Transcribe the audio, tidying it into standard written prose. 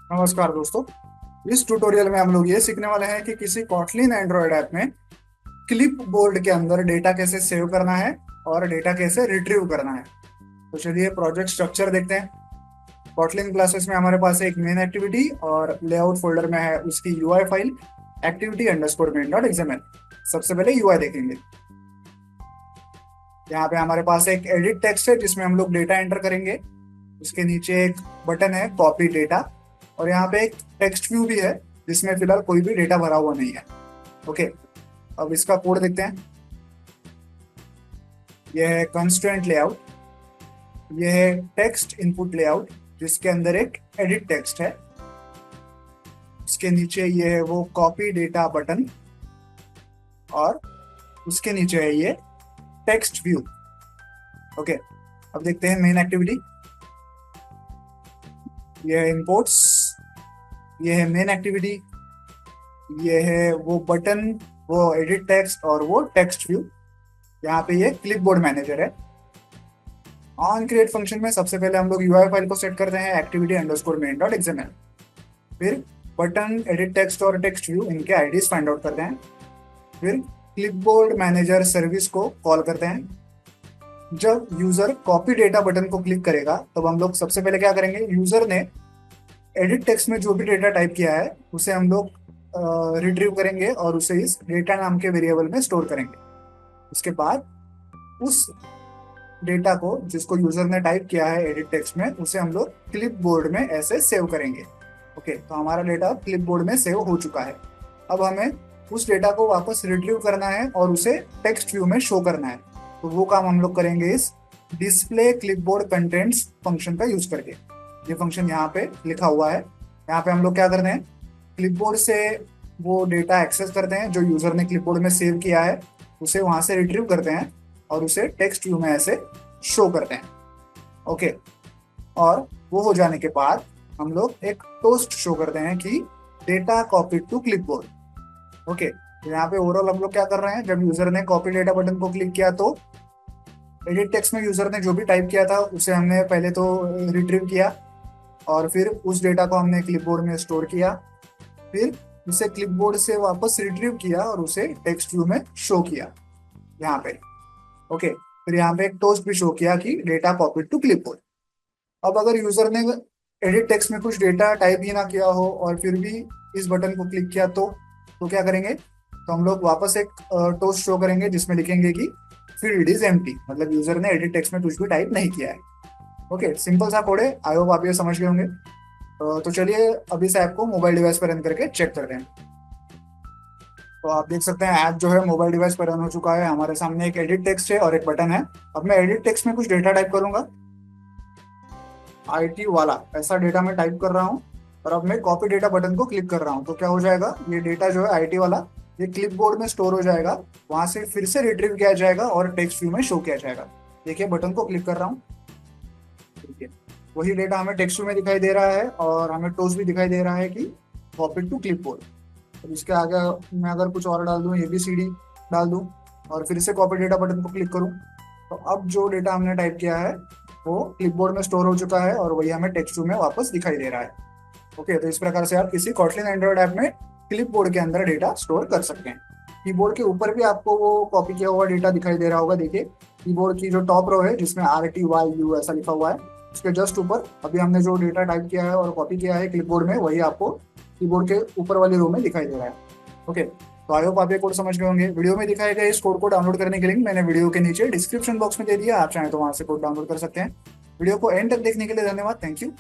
नमस्कार दोस्तों। इस ट्यूटोरियल में हम लोग ये सीखने वाले हैं कि किसी कॉटलिन एंड्रॉयड ऐप में क्लिप बोर्ड के अंदर डेटा कैसे सेव करना है और डेटा कैसे रिट्रीव करना है। तो चलिए प्रोजेक्ट स्ट्रक्चर देखते हैं। कॉटलिन क्लासेस में हमारे पास एक मेन एक्टिविटी और लेआउट फोल्डर में है उसकी UI file activity underscore main dot XML. सबसे पहले यूआई देखेंगे। यहाँ पे हमारे पास एक एडिट टेक्स्ट है जिसमें हम लोग डेटा एंटर करेंगे। उसके नीचे एक बटन है कॉपी डेटा, और यहाँ पे एक टेक्स्ट व्यू भी है जिसमें फिलहाल कोई भी डेटा भरा हुआ नहीं है। ओके, अब इसका कोड देखते हैं। यह है कंस्ट्रेंट लेआउट, यह है टेक्स्ट इनपुट लेआउट जिसके अंदर एक एडिट टेक्स्ट है। उसके नीचे ये है वो कॉपी डेटा बटन, और उसके नीचे है ये टेक्स्ट व्यू। ओके, अब देखते हैं मेन एक्टिविटी। ये है इंपोर्ट्स, ये है मेन एक्टिविटी, ये है वो बटन, वो एडिट टेक्स्ट और वो टेक्स्ट व्यू। यहाँ पे ये क्लिपबोर्ड मैनेजर है। ऑन क्रिएट फंक्शन में सबसे पहले हम लोग यूआई फाइल को सेट करते हैं activity underscore main dot XML. फिर बटन, एडिट टेक्स्ट और टेक्स्ट व्यू इनके आईडीज फाइंड आउट करते हैं। फिर क्लिपबोर्ड मैनेजर सर्विस को कॉल करते हैं। जब यूजर कॉपी डेटा बटन को क्लिक करेगा तब हम लोग सबसे पहले क्या करेंगे, यूजर ने एडिट टेक्स्ट में जो भी डेटा टाइप किया है उसे हम लोग रिट्रीव करेंगे और उसे इस डेटा नाम के वेरिएबल में स्टोर करेंगे। उसके बाद उस डेटा को जिसको यूजर ने टाइप किया है एडिट टेक्स्ट में, उसे हम लोग क्लिप बोर्ड में ऐसे सेव करेंगे। ओके, तो हमारा डेटा क्लिप बोर्ड में सेव हो चुका है। अब हमें उस डेटा को वापस रिट्रीव करना है और उसे टेक्स्ट व्यू में शो करना है। तो वो काम हम लोग करेंगे इस डिस्प्ले क्लिपबोर्ड कंटेंट्स फंक्शन का यूज करके। ये फंक्शन यहाँ पे लिखा हुआ है। यहाँ पे हम लोग क्या करते हैं, क्लिपबोर्ड से वो डेटा एक्सेस करते हैं जो यूजर ने क्लिपबोर्ड में सेव किया है, उसे वहां से रिट्रीव करते हैं और उसे टेक्स्ट व्यू में ऐसे शो करते हैं। ओके, और वो हो जाने के बाद हम लोग एक टोस्ट शो करते हैं कि data copy to clipboard. Okay, यहाँ पे ओवरऑल हम लोग क्या कर रहे हैं, जब यूजर ने कॉपी डेटा बटन को क्लिक किया तो एडिट टेक्स्ट में यूजर ने जो भी टाइप किया था उसे हमने पहले तो रिट्रीव किया, और फिर उस डेटा को हमने क्लिपबोर्ड में स्टोर किया। फिर उसे क्लिपबोर्ड से वापस रिट्रीव किया और उसे टेक्स्ट व्यू में शो किया यहाँ पे। ओके, फिर यहाँ पे एक टोस्ट भी शो किया कि डेटा कॉपी टू क्लिपबोर्ड। अब अगर यूजर ने एडिट टेक्स्ट में कुछ डेटा टाइप ही ना किया हो और फिर भी इस बटन को क्लिक किया तो क्या करेंगे, तो हम लोग वापस एक टोस्ट शो करेंगे जिसमें लिखेंगे कि फील्ड इज एम्प्टी, मतलब यूजर ने एडिट टेक्स्ट में कुछ भी टाइप नहीं किया है। ओके, सिंपल सा कोड है। आई होप आप ये समझ गए होंगे। तो चलिए अब इस ऐप को मोबाइल डिवाइस पर रन करके चेक करते हैं। तो आप देख सकते हैं ऐप जो है मोबाइल डिवाइस पर रन हो चुका है। हमारे सामने एक एडिट टेक्स्ट है और एक बटन है। अब मैं एडिट टेक्स्ट में कुछ डेटा टाइप करूंगा, आईटी वाला ऐसा डेटा मैं टाइप कर रहा हूँ। और अब मैं कॉपी डेटा बटन को क्लिक कर रहा हूँ तो क्या हो जाएगा, ये डेटा जो है आईटी वाला ये क्लिपबोर्ड में स्टोर हो जाएगा, वहां से फिर से रिट्रीव किया जाएगा और टेक्स्ट व्यू में शो किया जाएगा। देखिए बटन को क्लिक कर रहा हूँ, ठीक है, वही डेटा हमें टेक्स्ट व्यू में दिखाई दे रहा है और हमें टोस्ट भी दिखाई दे रहा है कि कॉपी टू क्लिपबोर्ड। तो इसके आगे मैं अगर कुछ और डाल दूँ, ABCD डाल दूँ और फिर से कॉपी डेटा बटन को क्लिक करूँ, तो अब जो डेटा हमने टाइप किया है वो क्लिपबोर्ड में स्टोर हो चुका है और वही हमें टेक्स्ट व्यू में वापस दिखाई दे रहा है। ओके, तो इस प्रकार से आप किसी कॉटलिन एंड्रॉइड ऐप में क्लिपबोर्ड के अंदर डेटा स्टोर कर सकते हैं। कीबोर्ड के ऊपर भी आपको वो कॉपी किया हुआ डेटा दिखाई दे रहा होगा। देखिए कीबोर्ड की जो टॉप रो है जिसमें RTYU ऐसा लिखा हुआ है, उसके जस्ट ऊपर अभी हमने जो डेटा टाइप किया है और कॉपी किया है क्लिपबोर्ड में, वही आपको कीबोर्ड के ऊपर वाली रो में दिखाई दे रहा है। ओके, तो आई होप आप ये कोड समझ गए होंगे। वीडियो में दिखाए गए इस कोड को डाउनलोड करने के लिंक मैंने वीडियो के नीचे डिस्क्रिप्शन बॉक्स में दे दिया, आप चाहें तो वहां से कोड डाउनलोड कर सकते हैं। वीडियो को एंड तक देखने के लिए धन्यवाद। Thank you.